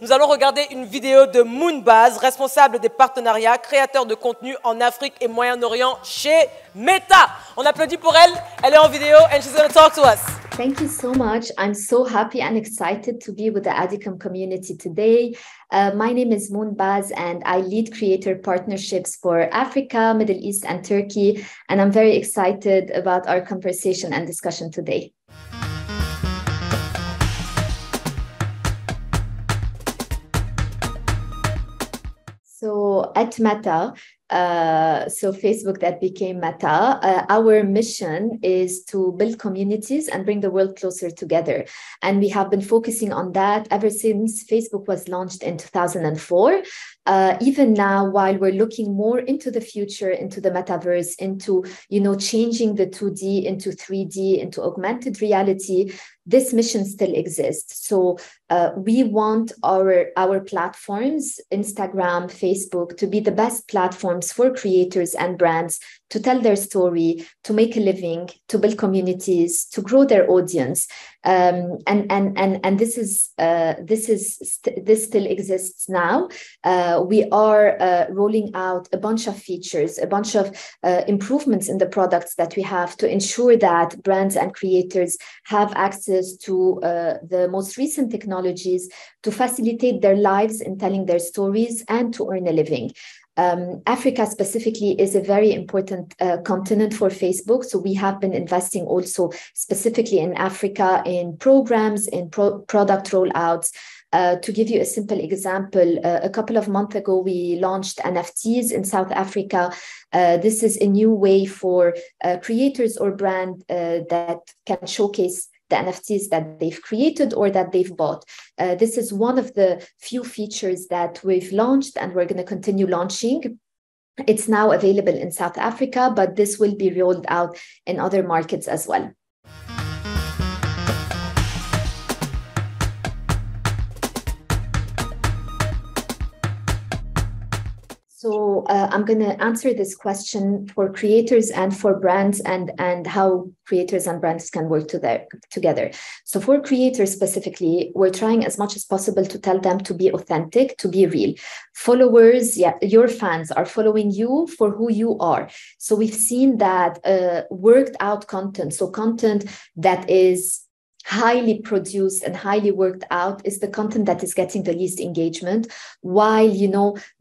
nous allons regarder une vidéo de BAZ, responsable des partenariats, créateurs de contenu en Afrique et Moyen-Orient chez Meta. On applaudit pour elle. Elle est en vidéo and she's going to talk to us. Thank you so much. I'm so happy and excited to be with the ADICOM community today. My name is BAZ and I lead creator partnerships for Africa, Middle East, and Turkey. And I'm very excited about our conversation and discussion today. So at Meta, so Facebook that became Meta, our mission is to build communities and bring the world closer together. And we have been focusing on that ever since Facebook was launched in 2004. Even now, while we're looking more into the future, into the metaverse, into, changing the 2D into 3D, into augmented reality, this mission still exists. So we want our platforms, Instagram, Facebook, to be the best platforms for creators and brands to tell their story, to make a living, to build communities, to grow their audience. And this still exists now. We are rolling out a bunch of features, a bunch of improvements in the products that we have to ensure that brands and creators have access to the most recent technologies to facilitate their lives in telling their stories and to earn a living. Africa specifically is a very important continent for Facebook. So we have been investing also specifically in Africa in programs, in product rollouts. To give you a simple example, a couple of months ago, we launched NFTs in South Africa. This is a new way for creators or brand that can showcase the NFTs that they've created or that they've bought. This is one of the few features that we've launched and we're going to continue launching. It's now available in South Africa, but this will be rolled out in other markets as well. So I'm going to answer this question for creators and for brands and how creators and brands can work together. So for creators specifically, we're trying as much as possible to tell them to be authentic, to be real. Followers, your fans are following you for who you are. So we've seen that worked out content, so content that is highly produced and highly worked out is the content that is getting the least engagement, while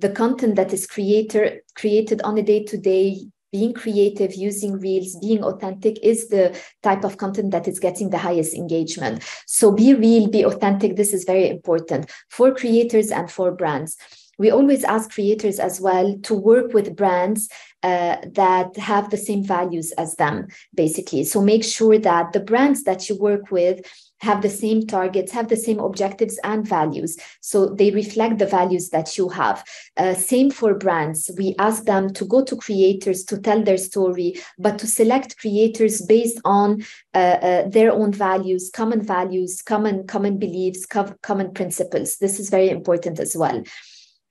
the content that is created on a day-to-day, being creative, using reels, being authentic is the type of content that is getting the highest engagement. So be real, be authentic. This is very important for creators and for brands. We always ask creators as well to work with brands that have the same values as them, basically. So make sure that the brands that you work with have the same targets, have the same objectives and values. So they reflect the values that you have. Same for brands. We ask them to go to creators to tell their story, but to select creators based on their own values, common beliefs, common principles. This is very important as well.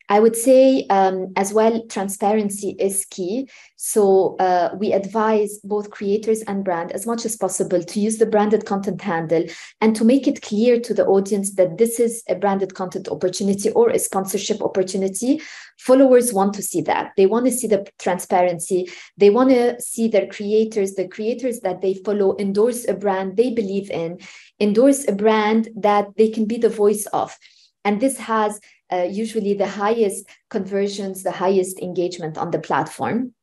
I would say as well, transparency is key. So we advise both creators and brand as much as possible to use the branded content handle and to make it clear to the audience that this is a branded content opportunity or a sponsorship opportunity. Followers want to see that. They want to see the transparency. They want to see their creators, the creators that they follow, endorse a brand they believe in, endorse a brand that they can be the voice of. And this has usually the highest conversions, the highest engagement on the platform.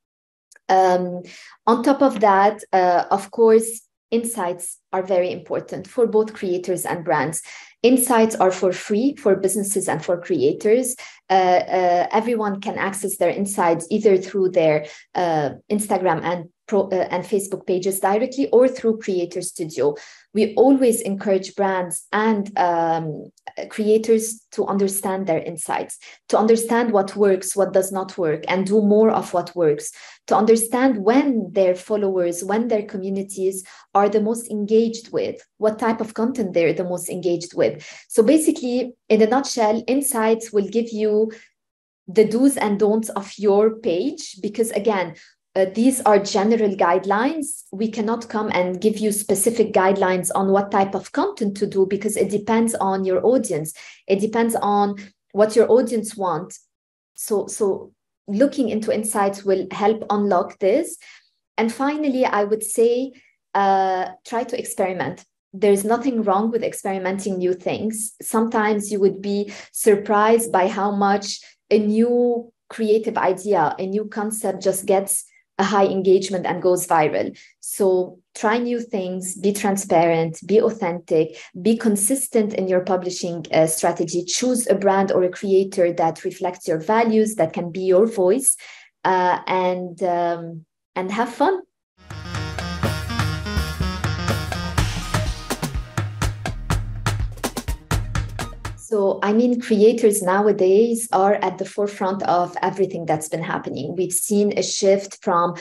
On top of that, of course, insights are very important for both creators and brands. Insights are for free for businesses and for creators. Everyone can access their insights either through their Instagram and Facebook pages directly or through Creator Studio. We always encourage brands and creators to understand their insights, to understand what works, what does not work, and do more of what works, to understand when their followers, when their communities are the most engaged with, what type of content they're the most engaged with. So basically, in a nutshell, insights will give you the do's and don'ts of your page, because again, these are general guidelines. We cannot come and give you specific guidelines on what type of content to do, because it depends on your audience. It depends on what your audience wants. So looking into insights will help unlock this. And finally, I would say, try to experiment. There's nothing wrong with experimenting new things. Sometimes you would be surprised by how much a new creative idea, a new concept just gets a high engagement and goes viral. So try new things, be transparent, be authentic, be consistent in your publishing strategy. Choose a brand or a creator that reflects your values, that can be your voice, and have fun. So, I mean, creators nowadays are at the forefront of everything that's been happening. We've seen a shift from,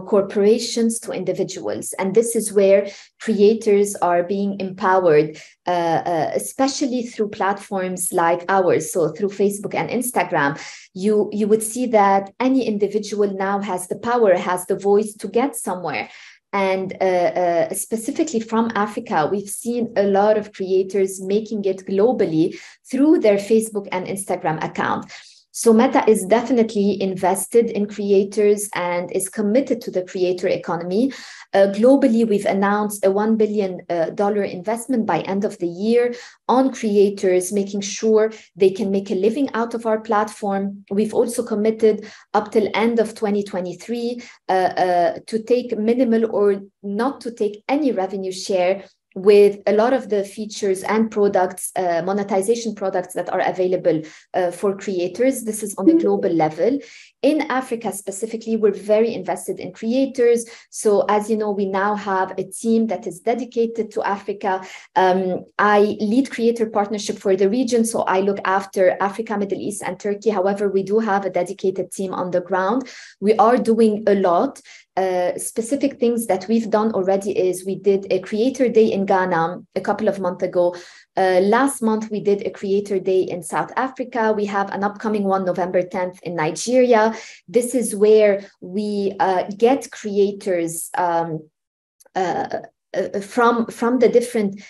corporations to individuals. And this is where creators are being empowered, especially through platforms like ours. So through Facebook and Instagram, you would see that any individual now has the power, has the voice to get somewhere. And specifically from Africa, we've seen a lot of creators making it globally through their Facebook and Instagram account. So Meta is definitely invested in creators and is committed to the creator economy. Globally, we've announced a $1 billion investment by end of the year on creators, making sure they can make a living out of our platform. We've also committed up till end of 2023 to take minimal or not to take any revenue share with a lot of the features and products, monetization products that are available for creators. This is on a global level. In Africa specifically, we're very invested in creators. So as you know, we now have a team that is dedicated to Africa. I lead creator partnership for the region. So I look after Africa, Middle East, and Turkey. However, we do have a dedicated team on the ground. We are doing a lot. Specific things that we've done already is we did a creator day in Ghana a couple of months ago. Last month, we did a creator day in South Africa. We have an upcoming one, November 10th in Nigeria. This is where we get creators from the different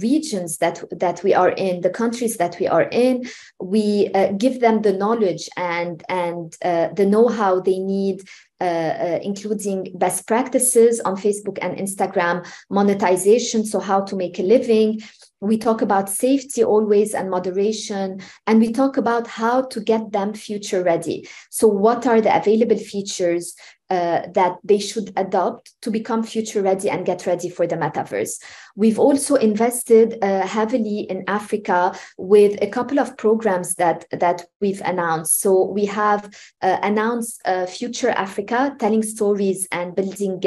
regions that we are in, the countries that we are in. We give them the knowledge and the know-how they need, including best practices on Facebook and Instagram, monetization, so how to make a living. We talk about safety always and moderation, and we talk about how to get them future ready. So what are the available features that they should adopt to become future ready and get ready for the metaverse? We've also invested heavily in Africa with a couple of programs that we've announced. So we have announced Future Africa, telling stories and building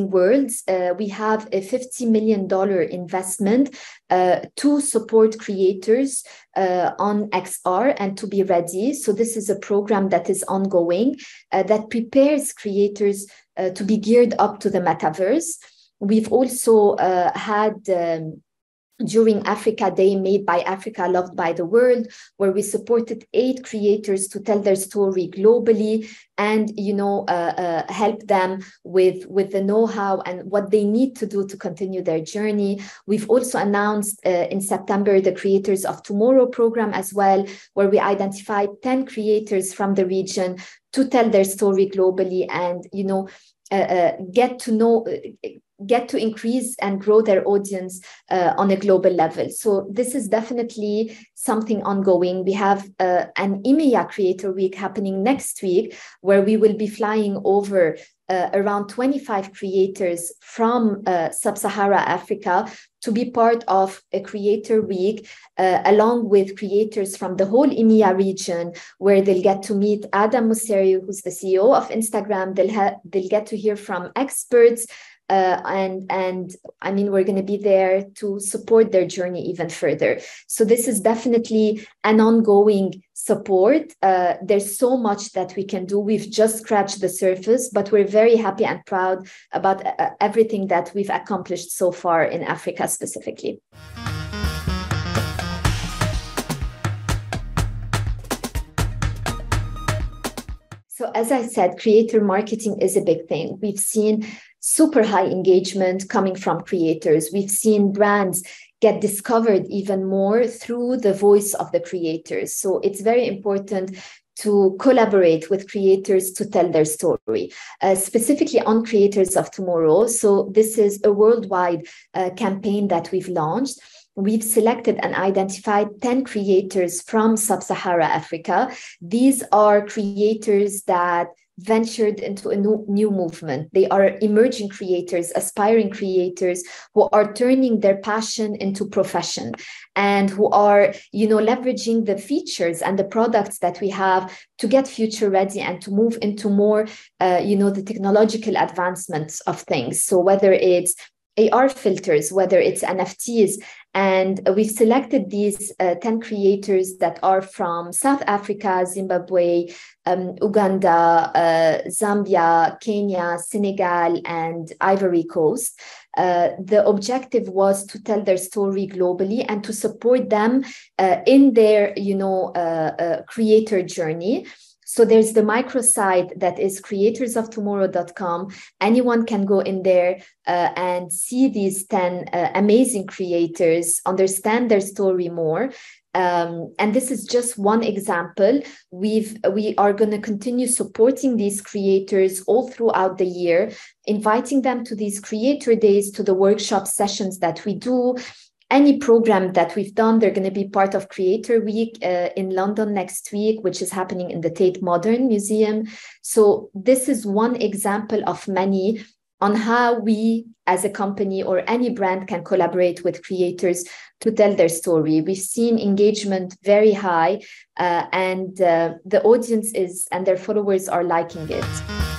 worlds. We have a $50 million investment to support creators on XR and to be ready. So this is a program that is ongoing that prepares creators to be geared up to the metaverse. We've also had during Africa Day, Made by Africa, Loved by the World, where we supported 8 creators to tell their story globally and, help them with the know-how and what they need to do to continue their journey. We've also announced in September the Creators of Tomorrow program as well, where we identified 10 creators from the region to tell their story globally and, get to increase and grow their audience on a global level. So this is definitely something ongoing. We have an EMEA Creator Week happening next week, where we will be flying over around 25 creators from Sub-Saharan Africa to be part of a Creator Week, along with creators from the whole EMEA region, where they'll get to meet Adam Mosseri, who's the CEO of Instagram. They'll get to hear from experts, and I mean, we're going to be there to support their journey even further. So this is definitely an ongoing support. There's so much that we can do. We've just scratched the surface, but we're very happy and proud about everything that we've accomplished so far in Africa specifically. So as I said, creator marketing is a big thing. We've seen super high engagement coming from creators. We've seen brands get discovered even more through the voice of the creators. So it's very important to collaborate with creators to tell their story, specifically on Creators of Tomorrow. So this is a worldwide campaign that we've launched. We've selected and identified 10 creators from Sub-Saharan Africa. These are creators that ventured into a new movement. They are emerging creators, aspiring creators who are turning their passion into profession and who are, leveraging the features and the products that we have to get future ready and to move into more, the technological advancements of things. So whether it's AR filters, whether it's NFTs, and we've selected these 10 creators that are from South Africa, Zimbabwe, Uganda, Zambia, Kenya, Senegal, and Ivory Coast. The objective was to tell their story globally and to support them in their, creator journey. So there's the microsite that is creatorsoftomorrow.com. Anyone can go in there and see these 10 amazing creators, understand their story more. And this is just one example. We are going to continue supporting these creators all throughout the year, inviting them to these creator days, to the workshop sessions that we do. Any program that we've done, they're going to be part of Creator Week in London next week, which is happening in the Tate Modern Museum. So this is one example of many on how we as a company or any brand can collaborate with creators to tell their story. We've seen engagement very high and the audience and their followers are liking it.